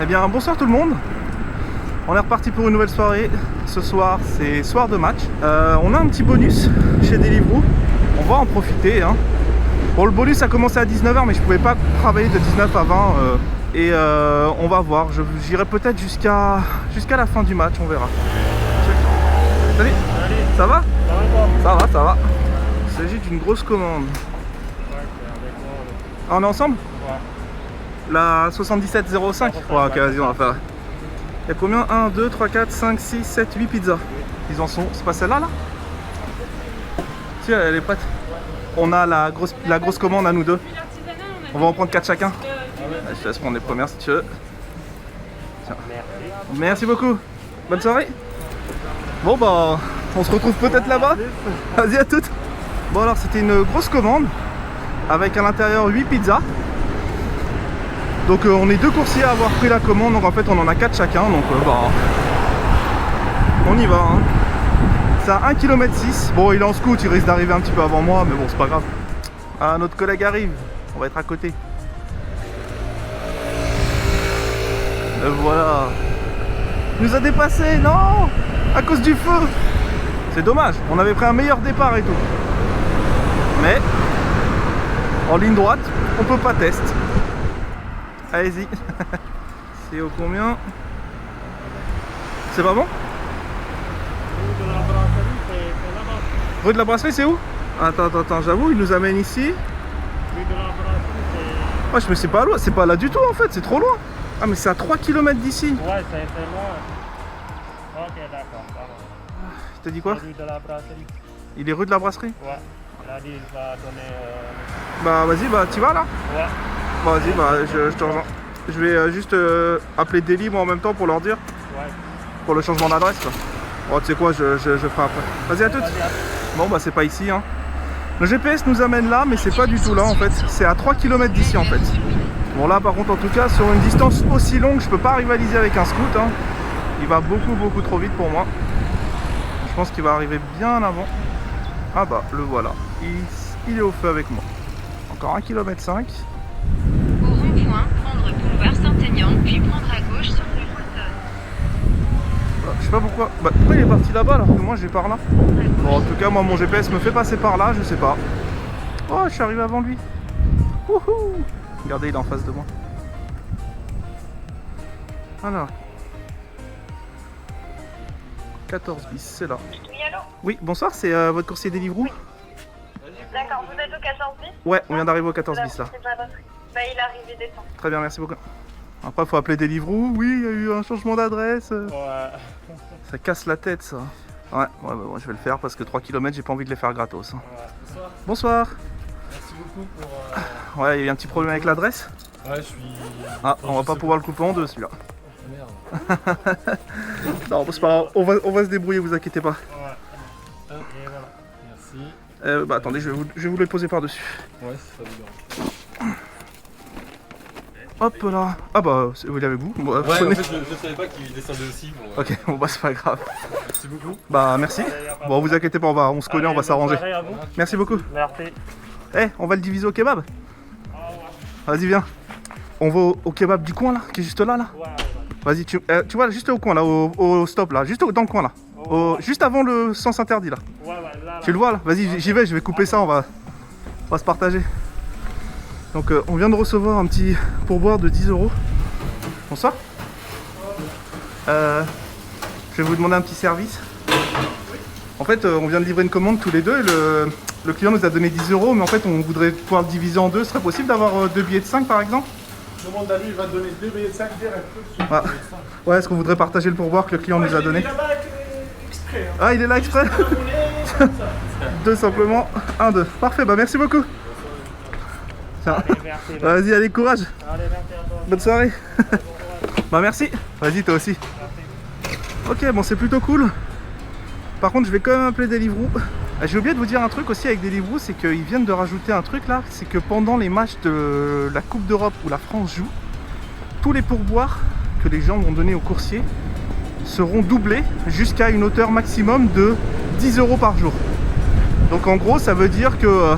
Eh bien bonsoir tout le monde. On est reparti pour une nouvelle soirée. Ce soir c'est soir de match. On a un petit bonus chez Deliveroo. On va en profiter hein. Bon, le bonus a commencé à 19 h mais je pouvais pas travailler de 19 à 20 et on va voir. J'irai peut-être jusqu'à la fin du match, on verra. Salut. Ça va? Ça va. Il s'agit d'une grosse commande. Ah, on est ensemble? Ouais. La 7705? Ouais, ok, vas-y, on va faire. Il y a combien? 1, 2, 3, 4, 5, 6, 7, 8 pizzas. Ils en sont. C'est pas celle-là là? Si, elle est prête. On a la grosse commande à nous deux. On va en prendre 4 chacun. Je te laisse prendre les premières si tu veux. Tiens. Merci beaucoup. Bonne soirée. Bon bah, on se retrouve peut-être là-bas. Vas-y, à toutes. Bon alors, c'était une grosse commande avec à l'intérieur 8 pizzas. Donc on est 2 coursiers à avoir pris la commande. Donc en fait on en a 4 chacun. Donc bah, on y va hein. C'est à 1,6 km. Bon, il est en scout, il risque d'arriver un petit peu avant moi, mais bon, c'est pas grave. Ah, notre collègue arrive, on va être à côté. Et voilà. Il nous a dépassé, non, à cause du feu. C'est dommage, on avait pris un meilleur départ et tout. Mais, en ligne droite, on peut pas tester. Allez-y. C'est au combien? C'est pas bon? Rue de la Brasserie, c'est où? Attends, j'avoue, il nous amène ici. Rue de la Brasserie, c'est... Wesh, mais c'est pas loin, c'est pas là du tout en fait, c'est trop loin. Ah, mais c'est à 3 km d'ici. Ouais, c'est loin. Ok, d'accord, pardon. Il t'a dit quoi? Rue de la Brasserie. Il est rue de la Brasserie? Ouais. Il a dit il va donner... Bah vas-y, bah t'y vas là? Ouais. Bah vas-y, bah je te rejoins. Je vais juste appeler Deli moi en même temps pour leur dire. Ouais. Pour le changement d'adresse quoi. Oh, tu sais quoi, je ferai après. Vas-y, à toutes. Bon, bah c'est pas ici hein. Le GPS nous amène là, mais c'est pas du tout là en fait. C'est à 3 km d'ici en fait. Bon là par contre en tout cas sur une distance aussi longue, je peux pas rivaliser avec un scout hein. Il va beaucoup trop vite pour moi. Je pense qu'il va arriver bien avant. Ah bah le voilà. Il est au feu avec moi. Encore 1,5 km. Au rond-point, prendre boulevard Saint-Aignan, puis prendre à gauche sur rue Bretonne. Je sais pas pourquoi. Bah pourquoi il est parti là-bas alors que moi je vais par là? Bon en tout cas moi mon GPS me fait passer par là, je sais pas. Oh je suis arrivé avant lui. Wouhou. Regardez, il est en face de moi. Alors. 14 bis, c'est là. Oui, allô? Oui, bonsoir, c'est votre coursier Deliveroo? D'accord, vous êtes au 14 bis? Ouais, on vient d'arriver au 14 bis là. Bah, il est arrivé des temps. Très bien, merci beaucoup. Après, faut appeler Deliveroo. Oui, il y a eu un changement d'adresse. Ouais. Ça casse la tête, ça. Ouais, bah, je vais le faire parce que 3 km, j'ai pas envie de les faire gratos. Hein. Ouais. Bonsoir. Merci beaucoup pour... Ouais, il y a eu un petit problème avec l'adresse. Ouais, je suis... Ah, on va pas pouvoir le couper en deux celui-là. Merde. Non, c'est pas grave, on va se débrouiller, vous inquiétez pas. Ouais. Et voilà. Merci. Bah attendez, je vais vous le poser par-dessus. Ouais, ça vous dérange. Hop là. Ah bah, vous l'avez vous. Bon, Ouais, prenez. en fait, je savais pas qu'il descendait aussi. Bon, Ok, bon bah c'est pas grave. Merci beaucoup. Bah merci. Bon, vous inquiétez pas, on se connaît, on va s'arranger. À vous. Merci beaucoup. Merci. Eh, on va le diviser au kebab. Vas-y, viens. On va au kebab du coin là, qui est juste là. Ouais. Vas-y, tu vois, juste au coin là, au stop là, juste dans le coin là. Juste avant le sens interdit là. Ouais, là. Tu le vois là? Vas-y, j'y vais, je vais couper ça, on va se partager. Donc on vient de recevoir un petit pourboire de 10 €. Bonsoir. Je vais vous demander un petit service. En fait, on vient de livrer une commande tous les deux et le client nous a donné 10 €, mais en fait on voudrait pouvoir le diviser en deux. Ce serait possible d'avoir 2 billets de 5 par exemple? Demande à lui, il va te donner 2 billets de 5 direct. Ah. Ouais, est-ce qu'on voudrait partager le pourboire que le client nous a donné? Exprès. Hein. Ah, il est là exprès. 2 simplement, 1, 2. Parfait, bah merci beaucoup. Tiens. Merci. Vas-y, allez, courage. Allez, merci à toi. Bonne soirée. Bah merci. Vas-y, toi aussi. Ok, bon, c'est plutôt cool. Par contre, je vais quand même appeler Deliveroo. J'ai oublié de vous dire un truc aussi avec Deliveroo, c'est qu'ils viennent de rajouter un truc là, c'est que pendant les matchs de la Coupe d'Europe où la France joue, tous les pourboires que les gens vont donner aux coursiers seront doublés jusqu'à une hauteur maximum de 10 € par jour. Donc en gros, ça veut dire que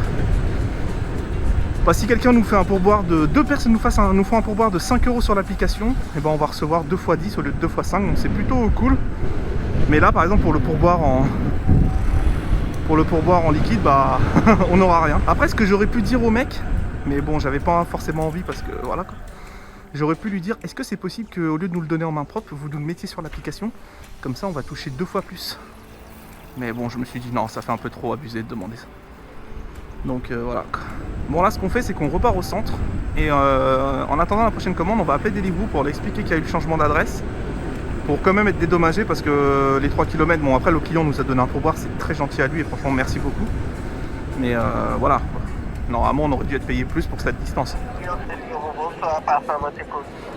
Bah, si quelqu'un nous fait un pourboire de... Deux personnes nous font un pourboire de 5 € sur l'application, et ben on va recevoir 2 x 10 au lieu de 2 x 5, donc c'est plutôt cool. Mais là par exemple pour le pourboire en liquide, bah on n'aura rien. Après ce que j'aurais pu dire au mec, mais bon j'avais pas forcément envie parce que voilà quoi. J'aurais pu lui dire, est-ce que c'est possible qu'au lieu de nous le donner en main propre, vous nous le mettiez sur l'application? Comme ça on va toucher 2 fois plus. Mais bon je me suis dit non, ça fait un peu trop abusé de demander ça. Donc voilà. Bon là ce qu'on fait c'est qu'on repart au centre. Et en attendant la prochaine commande on va appeler Deliveroo pour leur expliquer qu'il y a eu le changement d'adresse. Pour quand même être dédommagé parce que les 3 km, bon après le client nous a donné un pourboire, c'est très gentil à lui et franchement merci beaucoup. Mais voilà, normalement on aurait dû être payé plus pour cette distance.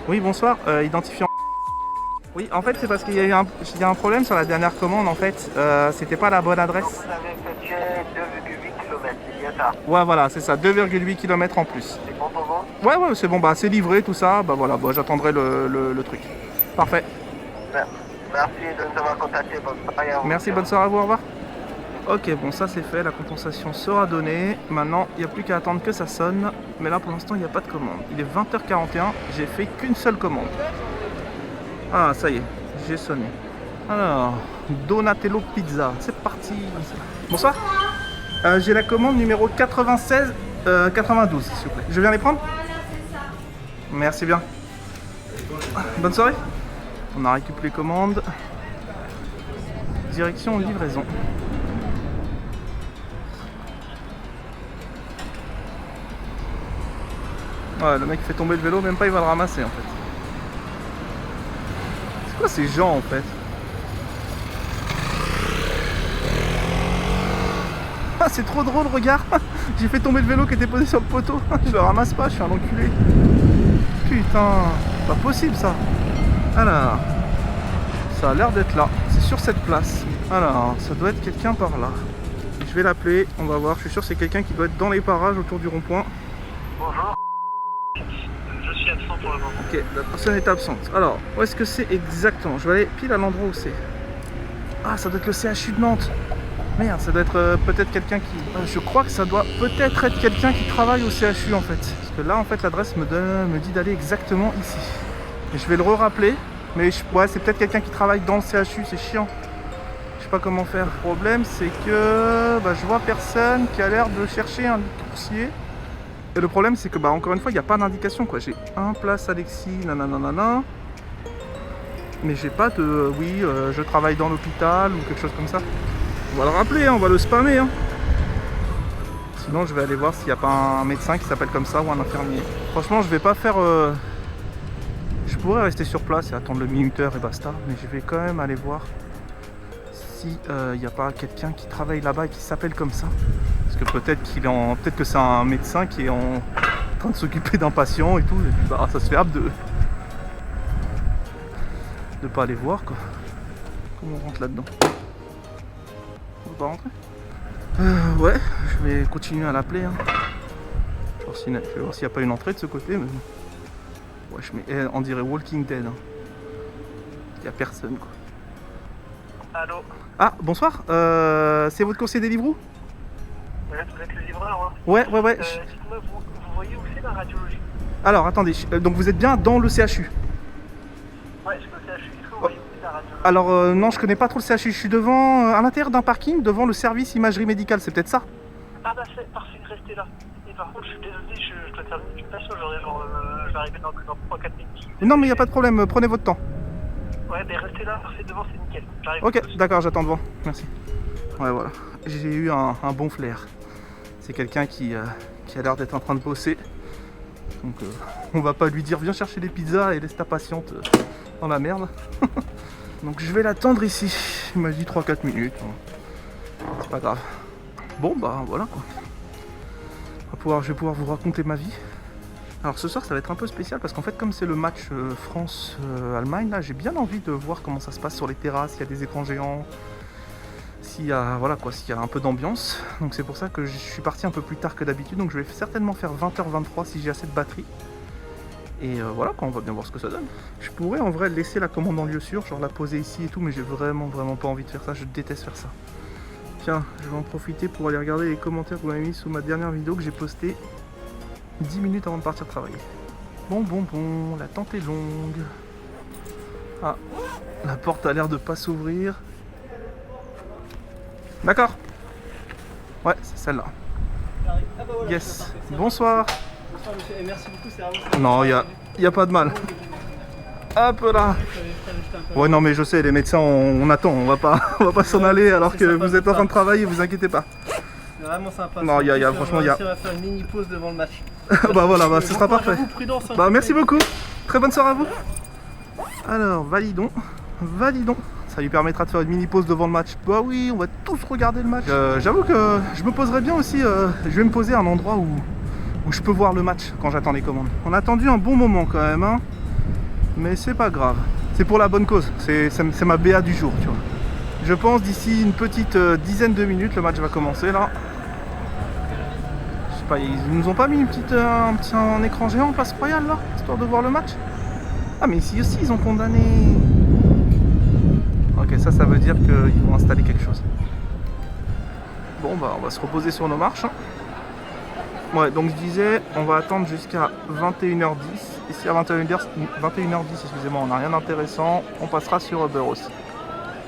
Oui bonsoir, identifiant. Oui en fait c'est parce qu'il y a un problème sur la dernière commande en fait, c'était pas la bonne adresse. Vous avez effectué 2,8 km, c'est bien ça? Ouais voilà c'est ça, 2,8 km en plus. C'est bon pour vous? Ouais c'est bon, bah c'est livré tout ça, bah voilà, bah, j'attendrai le truc. Parfait. Merci de nous avoir contacté, bonne soirée à vous. Merci, bonne soirée à vous, au revoir. Ok, bon ça c'est fait, la compensation sera donnée. Maintenant, il n'y a plus qu'à attendre que ça sonne. Mais là pour l'instant, il n'y a pas de commande. Il est 20h41, j'ai fait qu'une seule commande. Ah, ça y est, j'ai sonné. Alors, Donatello Pizza, c'est parti. Bonsoir. J'ai la commande numéro 96 92, s'il vous plaît. Je viens les prendre? Merci bien. Bonne soirée. On a récupéré les commandes. Direction livraison. Ouais, le mec fait tomber le vélo, même pas il va le ramasser en fait. C'est quoi ces gens en fait? Ah c'est trop drôle, regarde. J'ai fait tomber le vélo qui était posé sur le poteau. Je le ramasse pas, je suis un enculé. Putain, pas possible ça. Alors, ça a l'air d'être là, c'est sur cette place. Alors, ça doit être quelqu'un par là. Je vais l'appeler, on va voir, je suis sûr que c'est quelqu'un qui doit être dans les parages autour du rond-point. Bonjour. Je suis absent pour le moment. Ok, la personne est absente. Alors, où est-ce que c'est exactement? Je vais aller pile à l'endroit où c'est. Ah, ça doit être le CHU de Nantes. Merde, ça doit être peut-être quelqu'un qui... je crois que ça doit peut-être être quelqu'un qui travaille au CHU en fait. Parce que là, en fait, l'adresse me dit d'aller exactement ici. Et je vais le re-rappeler, mais ouais, c'est peut-être quelqu'un qui travaille dans le CHU, c'est chiant. Je sais pas comment faire. Le problème, c'est que je vois personne qui a l'air de chercher un coursier. Et le problème, c'est que encore une fois, il n'y a pas d'indication quoi. J'ai un place Alexis, nanana. Mais j'ai pas de je travaille dans l'hôpital ou quelque chose comme ça. On va le rappeler, on va le spammer. Hein. Sinon, je vais aller voir s'il n'y a pas un médecin qui s'appelle comme ça ou un infirmier. Franchement, je vais pas faire. Je pourrais rester sur place et attendre le minuteur et basta, mais je vais quand même aller voir si il n'y a pas quelqu'un qui travaille là-bas et qui s'appelle comme ça. Parce que peut-être que c'est un médecin qui est en train de s'occuper d'un patient et tout, et puis ça se fait hâte de pas aller voir quoi. Comment on rentre là-dedans? On peut pas rentrer? Ouais, je vais continuer à l'appeler. Hein. Je vais voir s'il n'y a pas une entrée de ce côté, mais... Ouais, on dirait Walking Dead. Hein. Il n'y a personne quoi. Allô? Ah, bonsoir. C'est votre conseiller Deliveroo? Vous êtes le livreur, hein? Ouais. Dites-moi, vous voyez où c'est la radiologie? Alors, attendez. Donc vous êtes bien dans le CHU? Ouais, je peux le CHU. Est-ce que vous voyez où c'est la radiologie? Alors, non, je connais pas trop le CHU. Je suis devant, à l'intérieur d'un parking, devant le service imagerie médicale. C'est peut-être ça? Ah bah c'est parfait, restez là. Et par contre, je suis désolé, je dois terminer une passion, je vais arriver dans 3-4 minutes. Non, mais il n'y a pas de problème. Prenez votre temps. Ouais, mais restez là, c'est devant, c'est nickel. J'arrive. Ok, d'accord, j'attends devant. Merci. Ouais, voilà. J'ai eu un bon flair. C'est quelqu'un qui a l'air d'être en train de bosser. Donc, on va pas lui dire viens chercher les pizzas et laisse ta patiente dans la merde. Donc, je vais l'attendre ici. Il m'a dit 3-4 minutes. C'est pas grave. Bon, voilà quoi. Je vais pouvoir vous raconter ma vie. Alors ce soir ça va être un peu spécial parce qu'en fait comme c'est le match France-Allemagne, là j'ai bien envie de voir comment ça se passe sur les terrasses, s'il y a des écrans géants, s'il y a un peu d'ambiance. Donc c'est pour ça que je suis parti un peu plus tard que d'habitude, donc je vais certainement faire 20h23 si j'ai assez de batterie. Et voilà, on va bien voir ce que ça donne. Je pourrais en vrai laisser la commande en lieu sûr, genre la poser ici et tout, mais j'ai vraiment pas envie de faire ça, je déteste faire ça. Tiens, je vais en profiter pour aller regarder les commentaires que vous m'avez mis sous ma dernière vidéo que j'ai postée 10 minutes avant de partir travailler. Bon, l'attente est longue. Ah, la porte a l'air de pas s'ouvrir. D'accord. Ouais, c'est celle-là. Yes. Bonsoir. Bonsoir monsieur, et merci beaucoup, c'est vraiment... Non, y a pas de mal. Hop là. Ouais, non mais je sais, les médecins, on attend, on va pas s'en aller alors que vous êtes en train de travailler, vous inquiétez pas. C'est vraiment sympa. Non, franchement, On va faire une mini pause devant le match. Bah voilà, bah ce sera parfait. Prudence, hein. Bah merci beaucoup. Très bonne soirée à vous. Alors, validons. Ça lui permettra de faire une mini pause devant le match. Bah oui, on va tous regarder le match. J'avoue que je me poserais bien aussi, je vais me poser à un endroit où je peux voir le match quand j'attends les commandes. On a attendu un bon moment quand même, hein. Mais c'est pas grave. C'est pour la bonne cause. C'est ma BA du jour, tu vois. Je pense d'ici une petite dizaine de minutes, le match va commencer là. Je sais pas, ils nous ont pas mis un écran géant en Place Royale là, histoire de voir le match. Ah mais ici aussi ils ont condamné. Ok, ça veut dire qu'ils vont installer quelque chose. Bon bah on va se reposer sur nos marches, hein. Ouais, donc je disais, on va attendre jusqu'à 21h10. Ici à 21h10, excusez-moi, on n'a rien d'intéressant. On passera sur Uber aussi.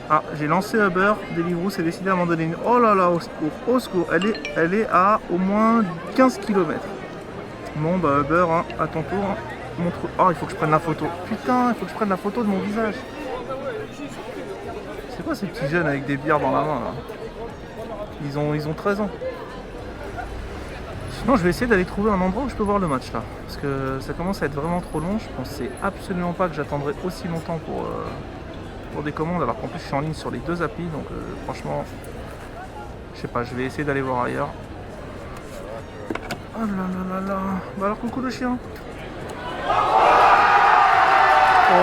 Ah, j'ai lancé Uber, Deliveroo s'est décidé à m'en donner une. Oh là là, au secours, au secours. Elle est à au moins 15 km. Bon bah Uber, hein, à ton tour. Hein. Montre... Oh, il faut que je prenne la photo. Putain, il faut que je prenne la photo de mon visage. C'est quoi ces petits jeunes avec des bières dans la main là? Ils ont 13 ans. Sinon je vais essayer d'aller trouver un endroit où je peux voir le match là. Parce que ça commence à être vraiment trop long. Je pensais absolument pas que j'attendrais aussi longtemps pour des commandes. Alors qu'en plus je suis en ligne sur les deux applis. Donc franchement, je sais pas, je vais essayer d'aller voir ailleurs. Oh là là là là. Bah alors coucou le chien. Oh.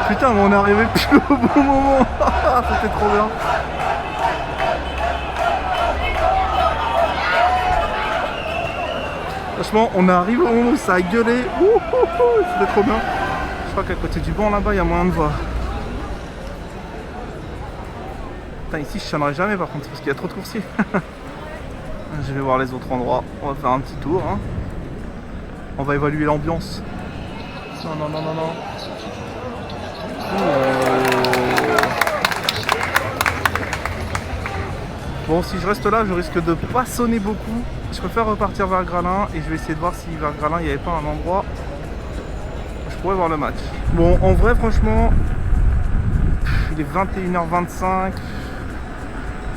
Putain, mais on est arrivé pile au bon moment. C'était trop bien. Franchement, on est arrivé au moment où ça a gueulé. C'était trop bien. Je crois qu'à côté du banc là-bas, il y a moyen de voir. Putain, ici je channerai jamais par contre parce qu'il y a trop de coursiers. Je vais voir les autres endroits. On va faire un petit tour, hein. On va évaluer l'ambiance. Non. Bon, si je reste là, je risque de pas sonner beaucoup. Je préfère repartir vers Gralin et je vais essayer de voir si vers Gralin il n'y avait pas un endroit où je pourrais voir le match. Bon, en vrai, franchement, il est 21h25.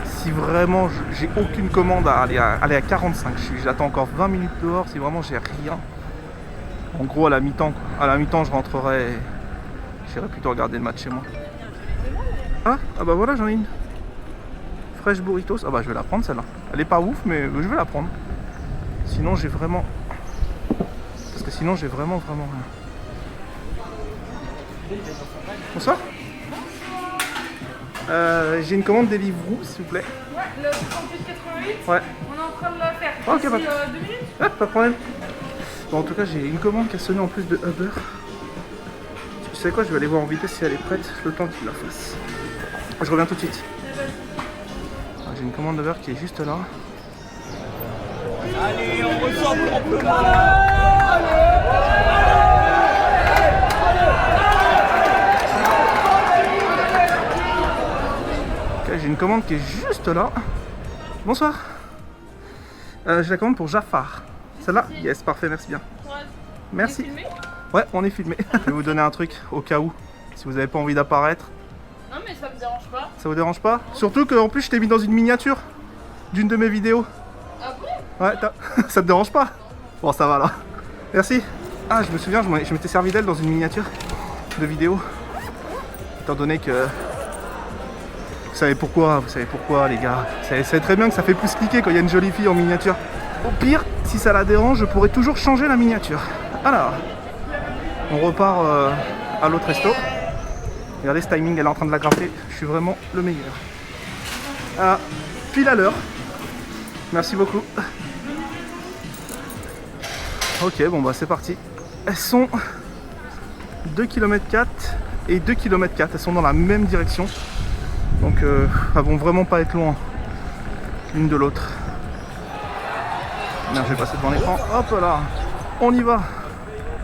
Si vraiment j'ai aucune commande à aller à 45, j'attends encore 20 minutes dehors. Si vraiment j'ai rien, en gros à la mi-temps, je rentrerai. J'irai plutôt regarder le match chez moi. Ah bah voilà, j'en ai une. Fresh burritos. Ah bah je vais la prendre celle-là. Elle est pas ouf mais je vais la prendre. Sinon j'ai vraiment... Parce que sinon j'ai vraiment rien. Bonsoir. J'ai une commande Deliveroo s'il vous plaît. Ouais, le 3888. Ouais. On est en train de la faire. Ah, ok, pas de... 2 minutes. Ah, pas de problème. Bon, en tout cas j'ai une commande qui a sonné en plus de Uber. Tu sais quoi, je vais aller voir en vitesse si elle est prête, le temps qu'il la fasse. Je reviens tout de suite. J'ai une commande Uber qui est juste là. Allez, on ressort proprement. Ok, j'ai une commande qui est juste là. Bonsoir. J'ai la commande pour Jafar. Celle-là? Yes, parfait, merci bien. Merci. Ouais, on est filmé. Je vais vous donner un truc au cas où, si vous n'avez pas envie d'apparaître. Non mais ça me dérange pas. Ça vous dérange pas? Surtout qu'en plus je t'ai mis dans une miniature d'une de mes vidéos. Ah bon? Ouais, ça te dérange pas? Bon, ça va là. Merci. Ah, je me souviens, je m'étais servi d'elle dans une miniature de vidéo. Étant donné que... Vous savez pourquoi les gars. Vous savez très bien que ça fait plus cliquer quand il y a une jolie fille en miniature. Au pire, si ça la dérange, je pourrais toujours changer la miniature. Alors, on repart à l'autre resto. Regardez ce timing, elle est en train de la gratter. Je suis vraiment le meilleur. Ah, pile à l'heure. Merci beaucoup. Ok, bon bah c'est parti. Elles sont 2 km 4 et 2 km 4. Elles sont dans la même direction. Donc elles vont vraiment pas être loin l'une de l'autre. Merde, je vais passer devant l'écran. Hop là, on y va.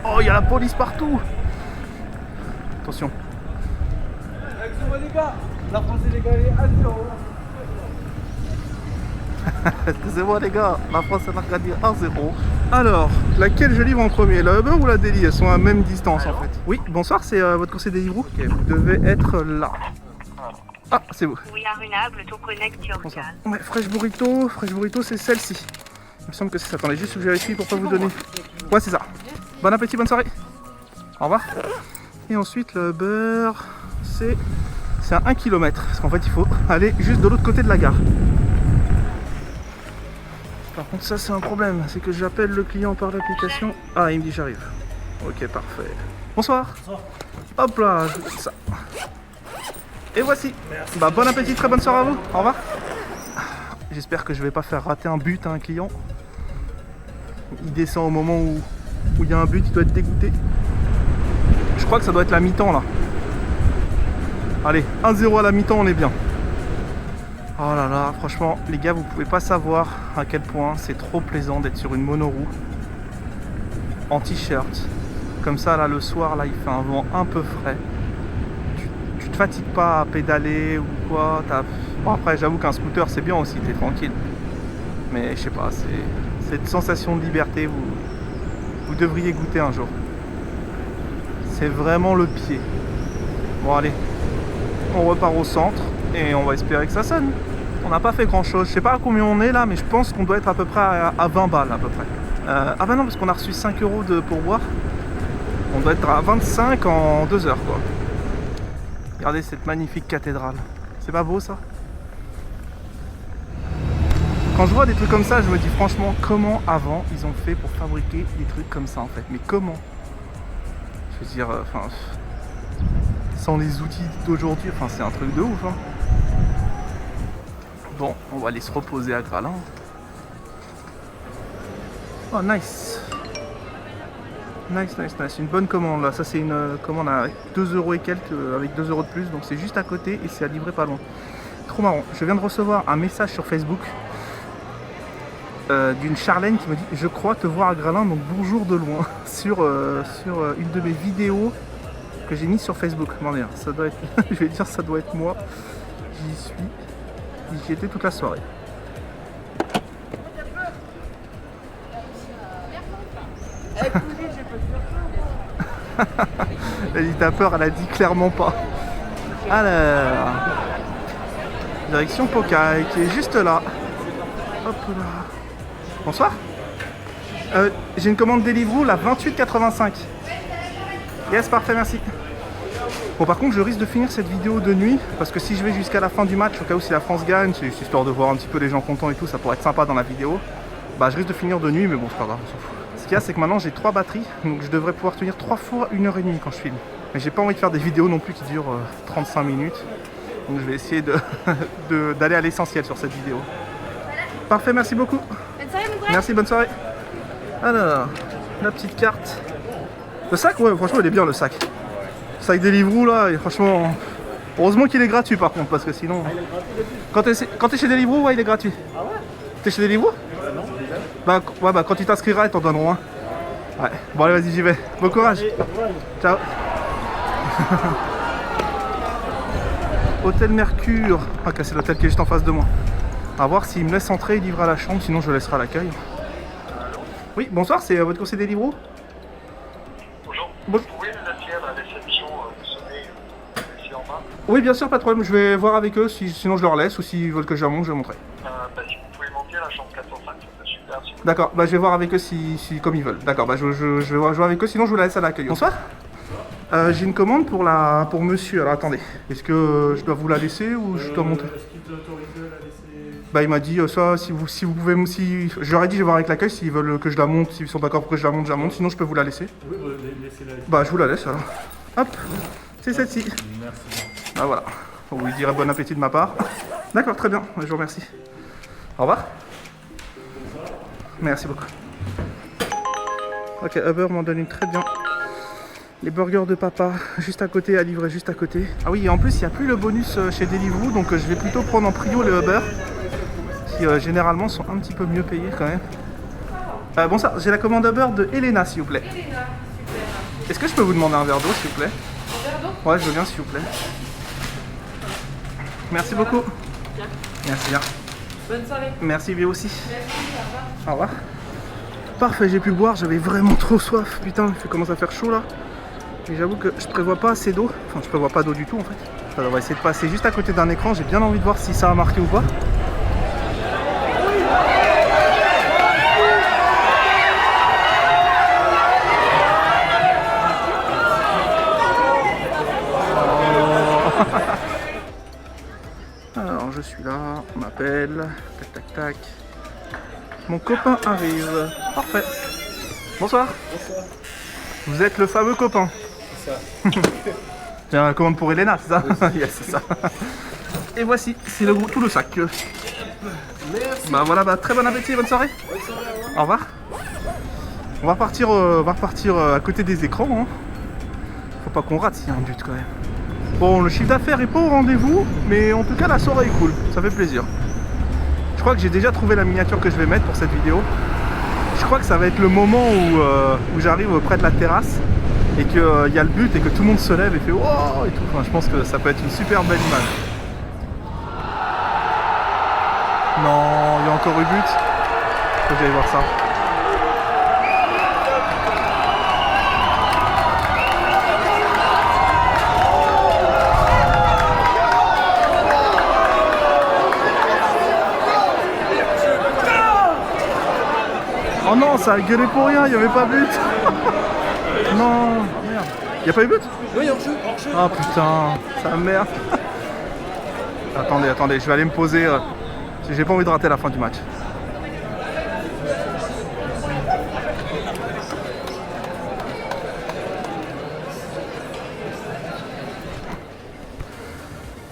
Oh, il y a la police partout. Attention. Excusez-moi les gars, la France est légalée à 0. Excusez-moi les gars, la France est marquée à 0. Alors, laquelle je livre en premier, la Uber ou la Deli? Elles sont à la même distance en fait. Oui, bonsoir, c'est votre conseiller Deliveroo. Ok, vous devez être là. Ah, c'est vous. Oui, Arunable, to connect your Bonsoir. Ouais, Fresh Burrito, c'est celle-ci. Il me semble que c'est ça. Attendez, juste que je vérifie pour pas vous donner. Ouais, c'est ça. Bon appétit, bonne soirée. Au revoir. Et ensuite, le beurre, c'est à 1 km. Parce qu'en fait, il faut aller juste de l'autre côté de la gare. Par contre, ça, c'est un problème. C'est que j'appelle le client par l'application. Ah, il me dit j'arrive. Ok, parfait. Bonsoir. Bonsoir. Hop là, je fais ça. Et voici. Merci. Bah, bon appétit, très bonne soirée à vous. Au revoir. J'espère que je vais pas faire rater un but à un client. Il descend au moment où il y a un but, il doit être dégoûté. Je crois que ça doit être la mi-temps là. Allez, 1-0 à la mi-temps, on est bien. Oh là là, franchement, les gars, vous pouvez pas savoir à quel point c'est trop plaisant d'être sur une monoroue en t-shirt. Comme ça, là, le soir, là, il fait un vent un peu frais. Tu te fatigues pas à pédaler ou quoi. Bon, après, j'avoue qu'un scooter, c'est bien aussi, t'es tranquille. Mais je sais pas, c'est cette sensation de liberté, vous devriez goûter un jour. C'est vraiment le pied. Bon, allez, on repart au centre et on va espérer que ça sonne. On n'a pas fait grand chose. Je sais pas à combien on est là, mais je pense qu'on doit être à peu près à 20 balles à peu près. Ah bah non, parce qu'on a reçu 5 € de pourboire. On doit être à 25 en 2 heures quoi. Regardez cette magnifique cathédrale. C'est pas beau ça? Quand je vois des trucs comme ça, je me dis franchement, comment avant ils ont fait pour fabriquer des trucs comme ça en fait? Mais comment? Je veux dire, enfin, sans les outils d'aujourd'hui, enfin c'est un truc de ouf. Hein. Bon, on va aller se reposer à Graslin. Oh nice. Nice. Une bonne commande là. Ça c'est une commande à 2 € et quelques, avec 2 € de plus. Donc c'est juste à côté et c'est à livrer pas loin. Trop marrant. Je viens de recevoir un message sur Facebook d'une Charlène qui me dit: je crois te voir à Graslin, donc bonjour de loin. sur une de mes vidéos que j'ai mise sur Facebook. Bon, bien, ça doit être, je vais dire, ça doit être moi. J'y suis. J'y étais toute la soirée. Elle dit t'as peur, elle a dit clairement pas. Alors, direction Pocaille qui est juste là. Hop là. Bonsoir. J'ai une commande Deliveroo, la 28,85. Yes, parfait, merci. Bon, par contre, je risque de finir cette vidéo de nuit parce que si je vais jusqu'à la fin du match, au cas où si la France gagne, c'est juste histoire de voir un petit peu les gens contents et tout, ça pourrait être sympa dans la vidéo. Bah, je risque de finir de nuit, mais bon, c'est pas grave, on s'en fout. Ce qu'il y a, c'est que maintenant j'ai 3 batteries, donc je devrais pouvoir tenir 3 fois 1h30 quand je filme. Mais j'ai pas envie de faire des vidéos non plus qui durent 35 minutes. Donc je vais essayer d'aller à l'essentiel sur cette vidéo. Parfait, merci beaucoup. Bonne soirée, mon frère. Merci, bonne soirée. Alors, la petite carte. Le sac, ouais, franchement, il est bien le sac. Le sac Deliveroo là, et franchement, heureusement qu'il est gratuit par contre, parce que sinon. Quand t'es chez Deliveroo, ouais, il est gratuit. Ah ouais? T'es chez Deliveroo? Non. Bah, ouais, bah quand tu t'inscriras, ils t'en donneront un. Ouais, bon, allez, vas-y, j'y vais. Bon courage. Ciao. Hôtel Mercure. Ah, c'est l'hôtel qui est juste en face de moi. À voir s'il me laisse entrer et livrer à la chambre, sinon je le laisserai à l'accueil. Oui, bonsoir, c'est votre conseiller Deliveroo? Bonjour. Bon. Vous pouvez me laisser à la réception sonner ici en bas? Oui, bien sûr, pas de problème. Je vais voir avec eux, sinon je leur laisse, ou s'ils veulent que je la monte, je vais montrer. Bah, si vous pouvez monter à la chambre 405, ça serait super. D'accord, bah je vais voir avec eux comme ils veulent. D'accord, bah je vais jouer avec eux, sinon je vous la laisse à l'accueil. Bonsoir. J'ai une commande pour monsieur. Alors attendez, est-ce que je dois vous la laisser ou je dois monter? Est-ce qu'il t'a autorisé à la laisser? Bah il m'a dit ça, si vous pouvez je leur ai dit je vais voir avec l'accueil s'ils veulent que je la monte, s'ils sont d'accord pour que je la monte, sinon je peux vous la laisser. Oui, laissez-la. Bah je vous la laisse alors. Hop, c'est celle-ci. Merci. Ah voilà. On lui dirait bon appétit de ma part. D'accord, très bien. Je vous remercie. Au revoir. Merci beaucoup. Ok, Uber m'en donne une très bien. Les burgers de papa, juste à côté, à livrer juste à côté. Ah oui, et en plus, il n'y a plus le bonus chez Deliveroo, donc je vais plutôt prendre en prio les Uber, qui généralement sont un petit peu mieux payés quand même. Bonsoir, j'ai la commande Uber de Elena, s'il vous plaît. Elena, super. Est-ce que je peux vous demander un verre d'eau, s'il vous plaît? Un verre d'eau? Ouais, je veux bien, s'il vous plaît. Merci beaucoup. Merci bien. Bonne soirée. Merci, bien aussi. Merci, au revoir. Au revoir. Parfait, j'ai pu boire, j'avais vraiment trop soif. Putain, il commence à faire chaud là. Et j'avoue que je prévois pas assez d'eau. Enfin, je prévois pas d'eau du tout en fait. On va essayer de passer juste à côté d'un écran. J'ai bien envie de voir si ça a marqué ou pas. Alors, je suis là, on m'appelle. Tac, tac, tac. Mon copain arrive. Parfait. Bonsoir. Bonsoir. Vous êtes le fameux copain. C'est ça. J'ai une commande pour Elena, c'est ça? Oui, yes, c'est ça. Et voici, c'est tout le sac. Merci. Bah voilà, bah, très bon appétit, bonne soirée. Bonne soirée, au revoir. Au revoir. On va repartir à côté des écrans. Hein. Faut pas qu'on rate s'il y a un but quand même. Bon, le chiffre d'affaires est pas au rendez-vous, mais en tout cas la soirée est cool, ça fait plaisir. Je crois que j'ai déjà trouvé la miniature que je vais mettre pour cette vidéo. Je crois que ça va être le moment où j'arrive près de la terrasse et qu'il y a le but et que tout le monde se lève et fait wow et tout. Enfin, je pense que ça peut être une super belle image. Non, il y a encore eu but. Faut que j'aille voir ça. Oh non, ça a gueulé pour rien, il n'y avait pas but. Non, merde. Il n'y a pas eu but? Oui, hors-jeu, hors-jeu. Ah putain, ça merde. Attendez, je vais aller me poser. J'ai pas envie de rater la fin du match.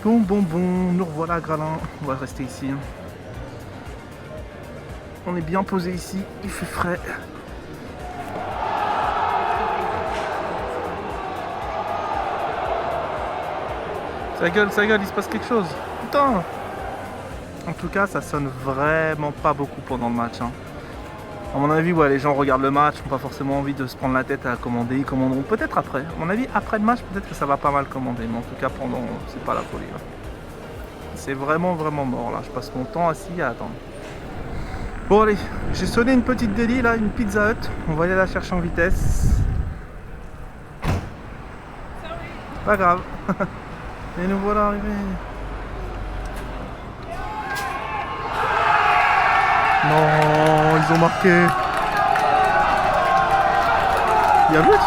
Bon, nous revoilà à Gralin. On va rester ici. On est bien posé ici, il fait frais. Ça gueule, il se passe quelque chose. Putain! En tout cas, ça sonne vraiment pas beaucoup pendant le match. Hein. À mon avis, ouais, les gens regardent le match, n'ont pas forcément envie de se prendre la tête à commander. Ils commanderont peut-être après. À mon avis, après le match, peut-être que ça va pas mal commander. Mais en tout cas, pendant, c'est pas la folie. Là. C'est vraiment mort là. Je passe mon temps assis à attendre. Bon allez, j'ai sonné une petite délit là, une Pizza Hut. On va aller la chercher en vitesse. Pas grave. Et nous voilà arrivés. Non, ils ont marqué. Il y a but.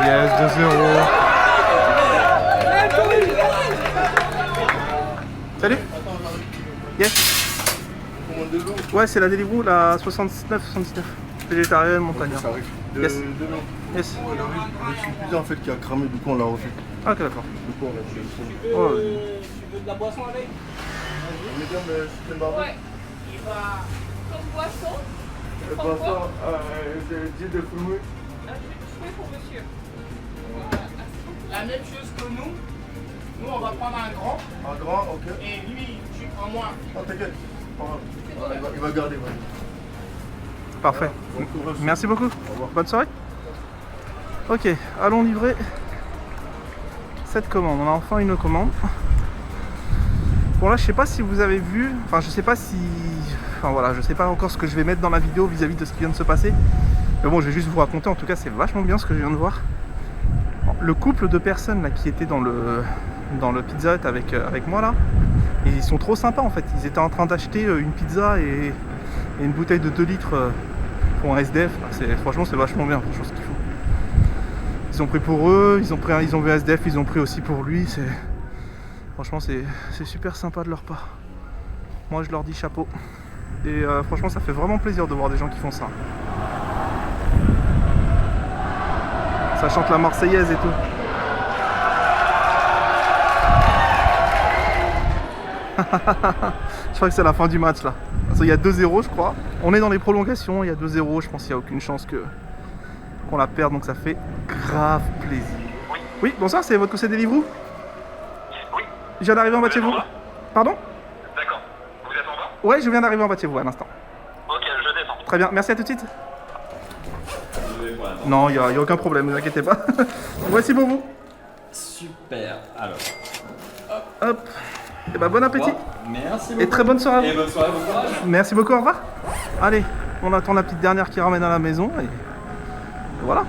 Yes, 2-0. Salut. Yes. Ouais, c'est la Deliveroo, la 69-79. Végétarienne, montagnard. Ça arrive. Yes. Demain. Yes. On arrive avec une pizza en fait qui a cramé, du coup on l'a refait. Ah, ok, d'accord. Du coup on a fait ici. Oh, Tu veux de la boisson avec? Médium système barbecue. Ouais. Il va comme boisson. Le poisson, j'ai de fruits. Je fais pour monsieur. La même chose que nous. Nous, on va prendre un grand. Un grand, ok. Et lui, tu prends moins. Oh t'inquiète. Pas grave. Il va garder, ouais. parfait. Bon courage. Merci beaucoup. Au revoir. Bonne soirée. Ok, allons livrer cette commande. On a enfin une commande. Bon là je sais pas si vous avez vu, enfin je sais pas si, enfin voilà, je sais pas encore ce que je vais mettre dans la vidéo vis-à-vis de ce qui vient de se passer. Mais bon, je vais juste vous raconter, en tout cas c'est vachement bien ce que je viens de voir. Le couple de personnes là qui étaient dans le Pizza Hut avec moi là, et ils sont trop sympas en fait. Ils étaient en train d'acheter une pizza et une bouteille de 2 litres pour un SDF. Franchement c'est vachement bien, franchement ce qu'ils font. Ils ont pris pour eux, ils ont vu SDF, ils ont pris aussi pour lui. Franchement c'est super sympa de leur part. Moi je leur dis chapeau. Et franchement ça fait vraiment plaisir de voir des gens qui font ça. Ça chante la Marseillaise et tout. Je crois que c'est la fin du match là. Il y a 2-0 je crois. On est dans les prolongations, il y a 2-0. Je pense qu'il n'y a aucune chance qu'on la perde, donc ça fait grave plaisir. Oui, bonsoir, c'est votre conseiller Deliveroo? Oui. Je viens d'arriver en bas de chez vous. Pardon? D'accord. Vous êtes en bas? Ouais, je viens d'arriver en bas de chez vous à l'instant. Ok, je descends. Très bien, merci, à tout de suite. Non, il n'y a aucun problème, ne vous inquiétez pas. Voici pour vous. Super. Alors. Hop. Et bah bon appétit. Merci beaucoup. Et très bonne soirée à vous. Et bonne soirée, bon courage. Merci beaucoup, au revoir. Allez, on attend la petite dernière qui ramène à la maison et voilà.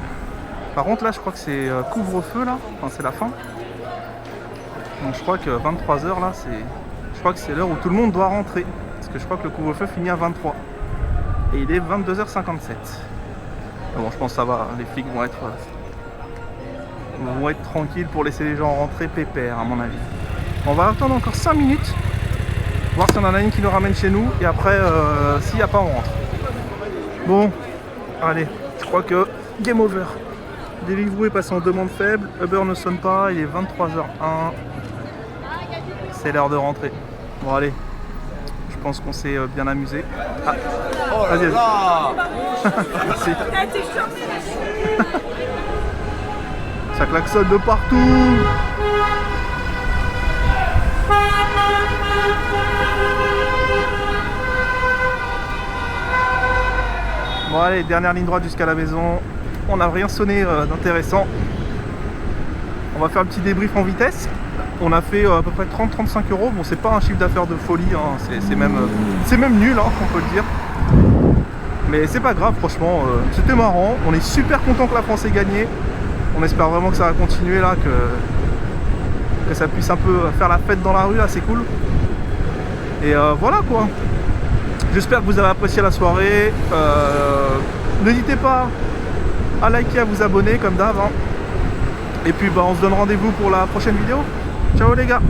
Par contre là je crois que c'est couvre-feu là, enfin c'est la fin. Donc je crois que 23h là je crois que c'est l'heure où tout le monde doit rentrer. Parce que je crois que le couvre-feu finit à 23. Et il est 22h57. Mais bon je pense que ça va, les flics vont être tranquilles pour laisser les gens rentrer pépère à mon avis. On va attendre encore 5 minutes, voir si on en a une qui nous ramène chez nous, et après, s'il n'y a pas, on rentre. Bon, allez, je crois que game over. Deliveroo est passé en demande faible, Uber ne sonne pas, il est 23h01. C'est l'heure de rentrer. Bon, allez, je pense qu'on s'est bien amusé. Ah, vas-y, vas-y. Merci. Ça klaxonne de partout. Bon allez, dernière ligne droite jusqu'à la maison. On n'a rien sonné d'intéressant. On va faire un petit débrief en vitesse. On a fait à peu près 30-35 euros. Bon, c'est pas un chiffre d'affaires de folie, hein. C'est même nul, hein, on peut le dire. Mais c'est pas grave, franchement, c'était marrant. On est super content que la France ait gagné. On espère vraiment que ça va continuer là, que ça puisse un peu faire la fête dans la rue là, c'est cool. Et voilà quoi. J'espère que vous avez apprécié la soirée. N'hésitez pas à liker, à vous abonner comme d'hab. Hein. Et puis bah, on se donne rendez-vous pour la prochaine vidéo. Ciao les gars.